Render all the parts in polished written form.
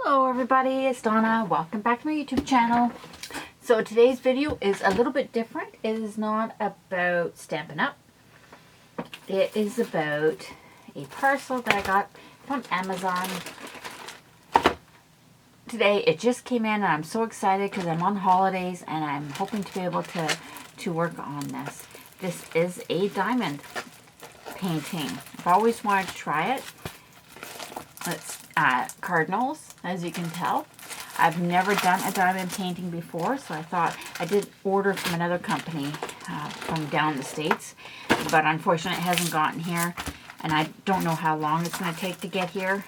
Hello everybody, it's Donna. Welcome back to my YouTube channel. So today's video is a little bit different. It is not about Stampin' Up. It is about a parcel that I got from Amazon today. It just came in and I'm so excited because I'm on holidays and I'm hoping to be able to work on this. This is a diamond painting. I've always wanted to try it. It's Cardinals, as you can tell. I've never done a diamond painting before, so I thought I did order from another company from down the States, but unfortunately it hasn't gotten here, and I don't know how long it's going to take to get here.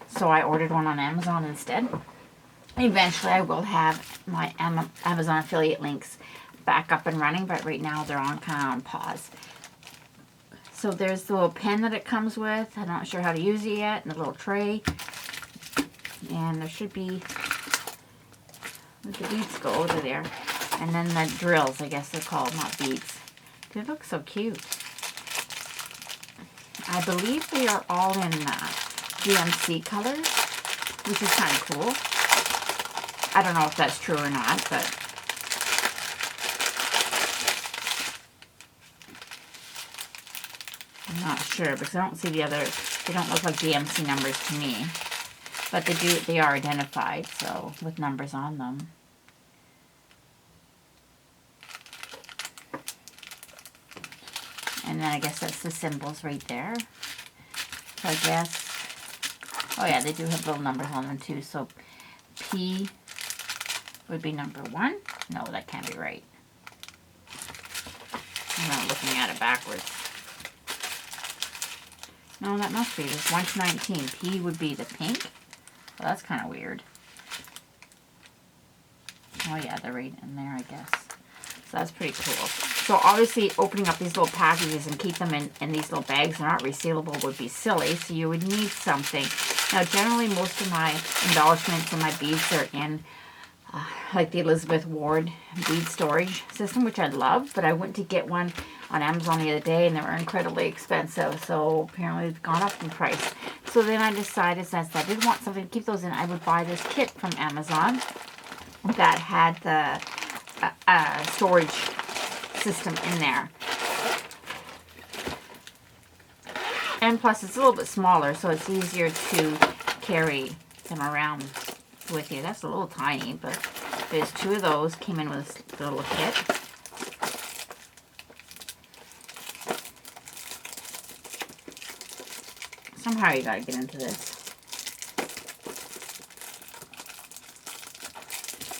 So I ordered one on Amazon instead. Eventually I will have my Amazon affiliate links back up and running, but right now they're on kind of on pause. So there's the little pen that it comes with. I'm not sure how to use it yet. And the little tray. And there should be, where'd the beads go? Over there. And then the drills, I guess they're called, not beads. They look so cute. I believe they are all in DMC colors, which is kind of cool. I don't know if that's true or not, but I'm not sure because I don't see the other, they don't look like DMC numbers to me. But they are identified, so with numbers on them. And then I guess that's the symbols right there. So I guess, oh yeah, they do have little numbers on them too. So P would be number 1. No, that can't be right. I'm not looking at it backwards. No, that must be. There's 1 to 19. P would be the pink. Well, that's kind of weird. Oh yeah, they're right in there, I guess. So that's pretty cool. So obviously opening up these little packages and keep them in these little bags, they're not resealable, would be silly. So you would need something. Now generally most of my embellishments and my beads are in like the Elizabeth Ward bead storage system, which I love, but I went to get one on Amazon the other day and they were incredibly expensive, so apparently it's gone up in price. So then I decided, since I did want something to keep those in, I would buy this kit from Amazon that had the storage system in there. And plus it's a little bit smaller, so it's easier to carry them around with you. That's a little tiny, but there's 2 of those. Came in with this little kit. Somehow you gotta get into this.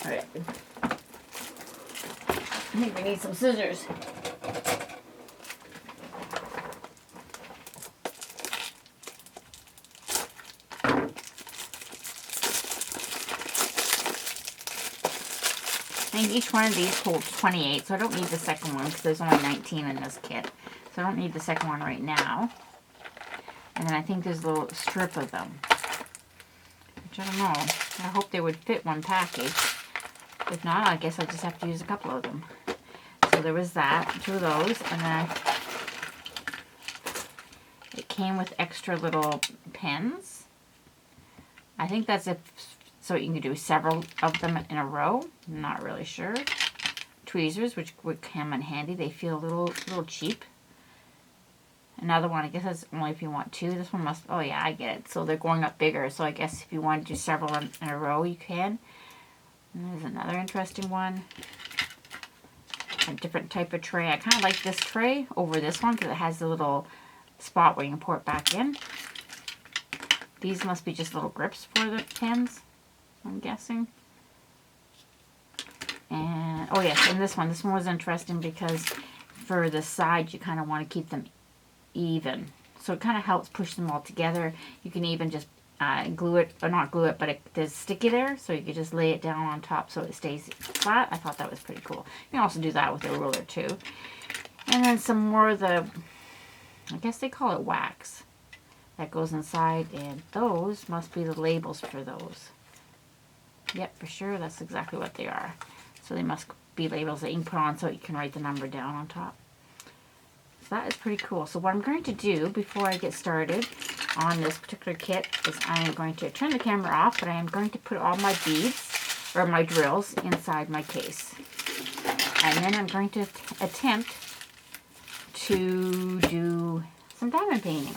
Alright. I think we need some scissors. I think each one of these holds 28, so I don't need the second one because there's only 19 in this kit. So I don't need the second one right now. And then I think there's a little strip of them, which I don't know. I hope they would fit one package. If not, I guess I'll just have to use a couple of them. So there was that, 2 of those, and then it came with extra little pens. I think that's so you can do several of them in a row. I'm not really sure. Tweezers, which would come in handy. They feel a little cheap. Another one, I guess that's only if you want 2. This one must, oh yeah, I get it. So they're going up bigger. So I guess if you want to do several in a row, you can. And there's another interesting one. A different type of tray. I kind of like this tray over this one because it has the little spot where you can pour it back in. These must be just little grips for the pens, I'm guessing. And, oh yes, and this one was interesting because for the side you kind of want to keep them even. So it kind of helps push them all together. You can even just glue it, or not glue it, but there's sticky there, so you can just lay it down on top so it stays flat. I thought that was pretty cool. You can also do that with a ruler too. And then some more of the, I guess they call it wax, that goes inside, and those must be the labels for those. Yep, for sure, that's exactly what they are. So they must be labels that you can put on so you can write the number down on top. So that is pretty cool. So what I'm going to do before I get started, on this particular kit is I am going to turn the camera off, but I am going to put all my beads or my drills inside my case. And then I'm going to attempt to do some diamond painting.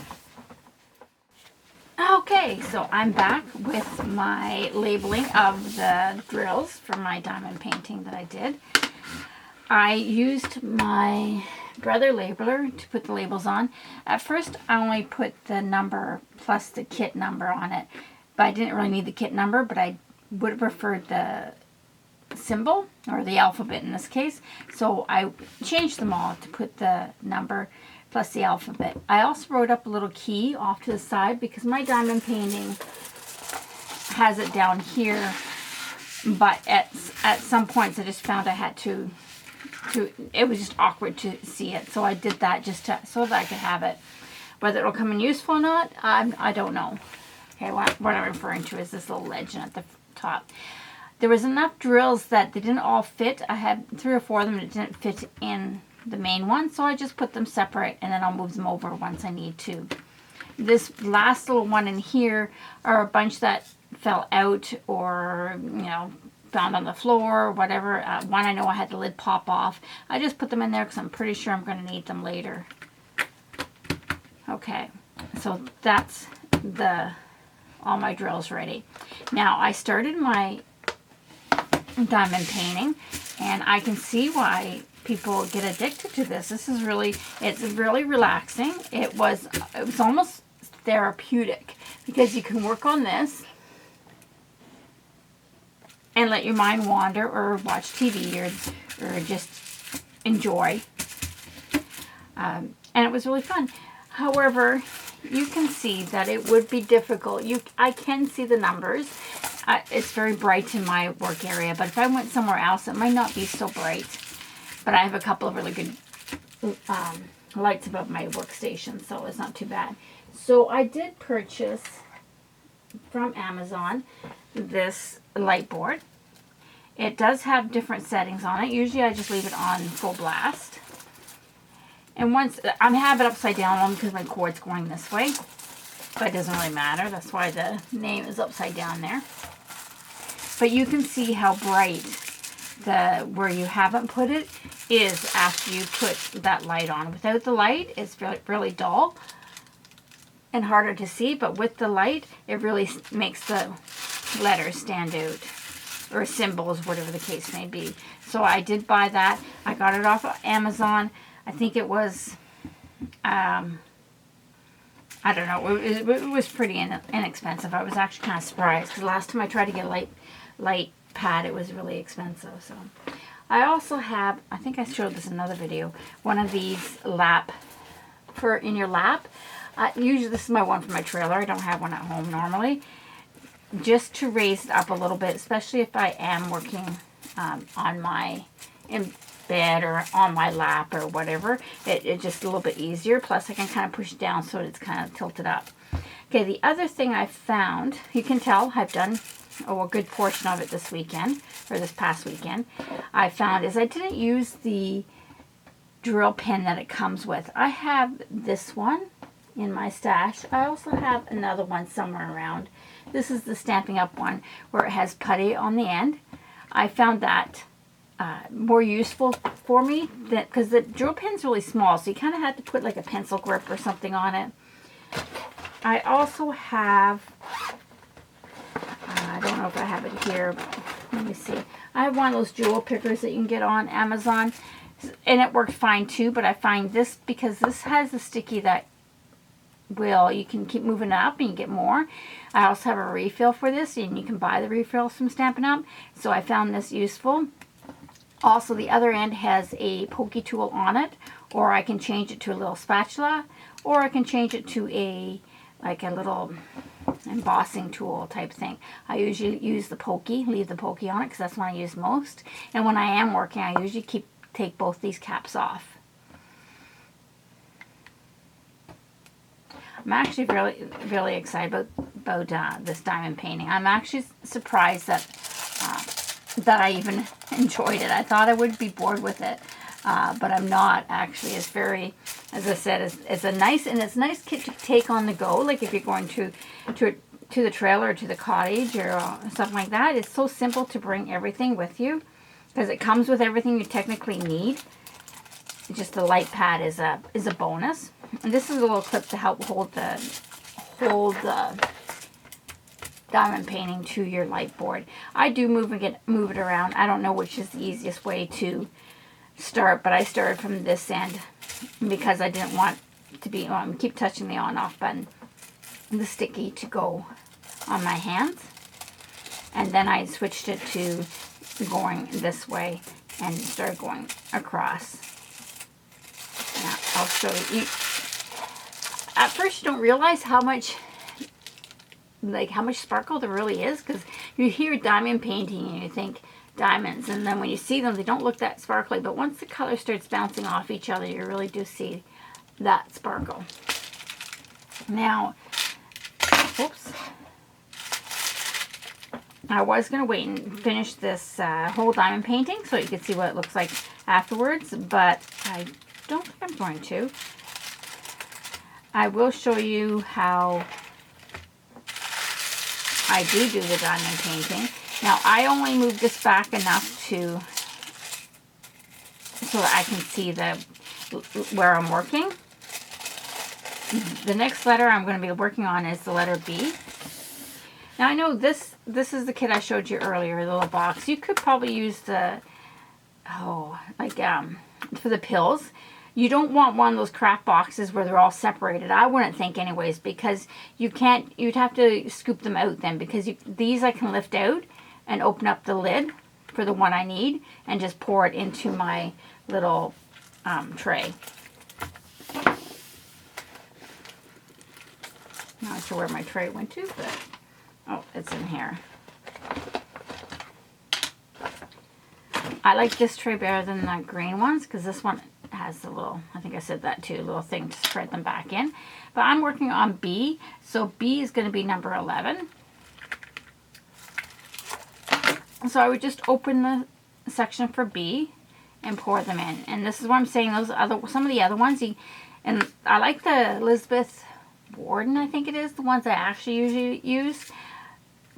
Okay, so I'm back with my labeling of the drills for my diamond painting that I did. I used my Brother labeler to put the labels on. At first, I only put the number plus the kit number on it, but I didn't really need the kit number, but I would have preferred the symbol, or the alphabet in this case, so I changed them all to put the number plus the alphabet. I also wrote up a little key off to the side because my diamond painting has it down here, but at some points I just found I had to it was just awkward to see it, so I did that just so that I could have it. Whether it'll come in useful or not, I don't know. Okay, what I'm referring to is this little legend at the top. There was enough drills that they didn't all fit. I had 3 or 4 of them that didn't fit in the main one, so I just put them separate, and then I'll move them over once I need to. This last little one in here are a bunch that fell out or, you know, found on the floor or whatever. One I know I had the lid pop off. I just put them in there because I'm pretty sure I'm going to need them later. Okay, so that's all my drills ready. Now I started my diamond painting, and I can see why people get addicted to this. It's really relaxing. It was almost therapeutic because you can work on this and let your mind wander or watch TV or just enjoy. And it was really fun. However, you can see that it would be difficult. I can see the numbers. It's very bright in my work area, but if I went somewhere else, it might not be so bright. But I have a couple of really good lights above my workstation, so it's not too bad. So I did purchase from Amazon this light board. It does have different settings on it. Usually I just leave it on full blast. And once I have it upside down because my cord's going this way, but it doesn't really matter. That's why the name is upside down there. But you can see how bright where you haven't put it is after you put that light on. Without the light, it's really, really dull and harder to see, but with the light, it really makes the letters stand out, or symbols, whatever the case may be. So I did buy that. I got it off of Amazon. I think it was, I don't know, it was pretty inexpensive. I was actually kind of surprised because last time I tried to get a light pad, it was really expensive. So I also have, I think I showed this in another video, one of these for in your lap. Usually this is my one for my trailer. I don't have one at home normally. Just to raise it up a little bit, especially if I am working in bed or on my lap or whatever. It's just a little bit easier. Plus I can kind of push it down so it's kind of tilted up. Okay, the other thing I found, you can tell I've done a good portion of it this weekend, or this past weekend, I found is I didn't use the drill pen that it comes with. I have this one in my stash. I also have another one somewhere around. This is the Stampin' Up one where it has putty on the end. I found that more useful for me because the drill pen's really small, so you kind of had to put like a pencil grip or something on it. I also have, I don't know if I have it here, let me see. I have one of those jewel pickers that you can get on Amazon, and it worked fine too, but I find this, because this has the sticky that you can keep moving it up and you get more. I also have a refill for this, and you can buy the refills from Stampin' Up, so I found this useful. Also, the other end has a pokey tool on it, or I can change it to a little spatula, or I can change it to a little embossing tool type thing. I usually use the pokey, leave the pokey on it because that's what I use most. And when I am working, I usually take both these caps off. I'm actually really, really excited about this diamond painting. I'm actually surprised that I even enjoyed it. I thought I would be bored with it, but I'm not actually. It's very As I said, it's a nice kit to take on the go. Like if you're going to the trailer or to the cottage or something like that. It's so simple to bring everything with you because it comes with everything you technically need. Just the light pad is a bonus. And this is a little clip to help hold the diamond painting to your light board. I do move it around. I don't know which is the easiest way to start, but I started from this end because I didn't want to be keep touching the on-off button, the sticky to go on my hands, and then I switched it to going this way and started going across. Now I'll show you. At first you don't realize how much sparkle there really is, because you hear diamond painting and you think diamonds, and then when you see them they don't look that sparkly, but once the color starts bouncing off each other you really do see that sparkle. Now, oops, I was going to wait and finish this whole diamond painting so you can see what it looks like afterwards, but I don't think I'm going to. I will show you how I do the diamond painting. Now, I only moved this back enough so that I can see where I'm working. The next letter I'm going to be working on is the letter B. Now, I know this is the kit I showed you earlier, the little box. You could probably use for the pills. You don't want one of those craft boxes where they're all separated. I wouldn't think anyways, because you'd have to scoop them out then, because these I can lift out and open up the lid for the one I need and just pour it into my little tray. Not sure where my tray went to, but oh, it's in here. I like this tray better than the green ones because this one has the little, I think I said that too, little thing to spread them back in. But I'm working on B, so B is going to be number 11. So I would just open the section for B and pour them in. And this is what I'm saying, some of the other ones, and I like the Elizabeth Warden, I think it is, the ones I actually usually use,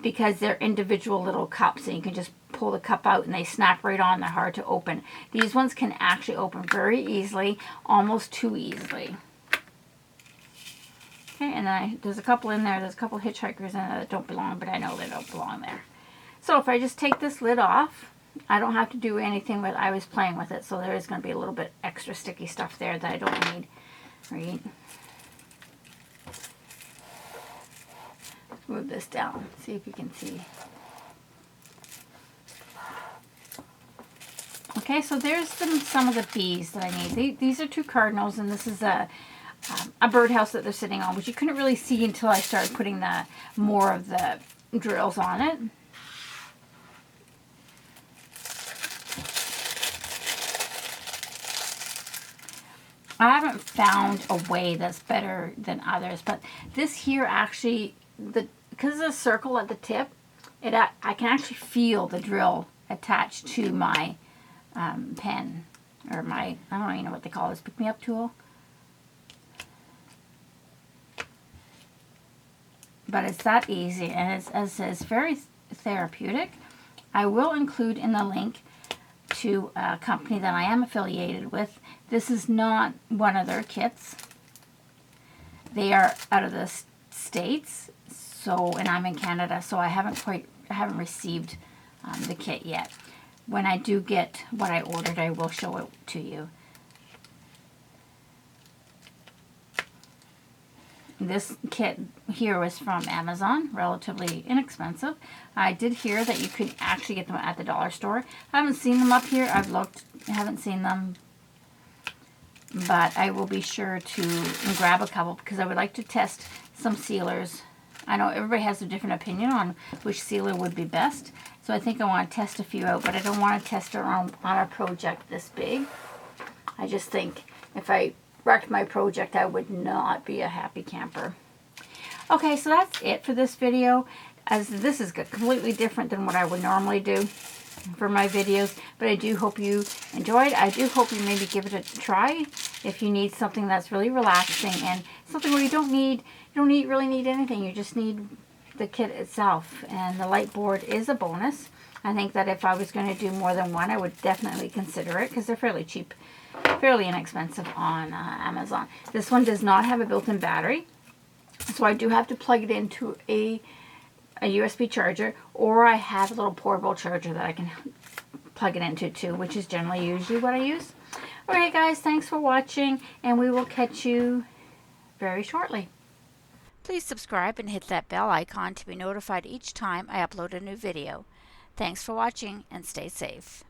because they're individual little cups and you can just pull the cup out and they snap right on. They're hard to open. These ones can actually open very easily, almost too easily. Okay, and then there's a couple in there. There's a couple hitchhikers in there that don't belong, but I know they don't belong there. So if I just take this lid off, I don't have to do anything with. I was playing with it, so there is going to be a little bit extra sticky stuff there that I don't need. Right. Move this down, see if you can see. Okay, so there's some of the bees that I need. These are 2 cardinals, and this is a birdhouse that they're sitting on, which you couldn't really see until I started putting more of the drills on it. I haven't found a way that's better than others, but this here actually, because there's a circle at the tip, I can actually feel the drill attached to my pen, or I don't even know what they call this, pick-me-up tool. But it's that easy, and it's very therapeutic. I will include in the link to a company that I am affiliated with. This is not one of their kits. They are out of the States, and I'm in Canada, so I haven't received the kit yet. When I do get what I ordered, I will show it to you. This kit here was from Amazon, relatively inexpensive. I did hear that you could actually get them at the dollar store. I haven't seen them up here. I've looked, I haven't seen them. But I will be sure to grab a couple because I would like to test some sealers. I know everybody has a different opinion on which sealer would be best. So I think I want to test a few out, but I don't want to test it on a project this big. I just think if I wrecked my project, I would not be a happy camper. Okay, so that's it for this video. As this is completely different than what I would normally do for my videos, but I do hope you enjoyed. I do hope you maybe give it a try if you need something that's really relaxing and something where you don't really need anything. You just need the kit itself, and the light board is a bonus. I think that if I was going to do more than one, I would definitely consider it because they're fairly cheap, fairly inexpensive on Amazon. This one does not have a built-in battery, so I do have to plug it into a USB charger, or I have a little portable charger that I can plug it into too, which is generally usually what I use. Alright guys, thanks for watching, and we will catch you very shortly. Please subscribe and hit that bell icon to be notified each time I upload a new video. Thanks for watching and stay safe.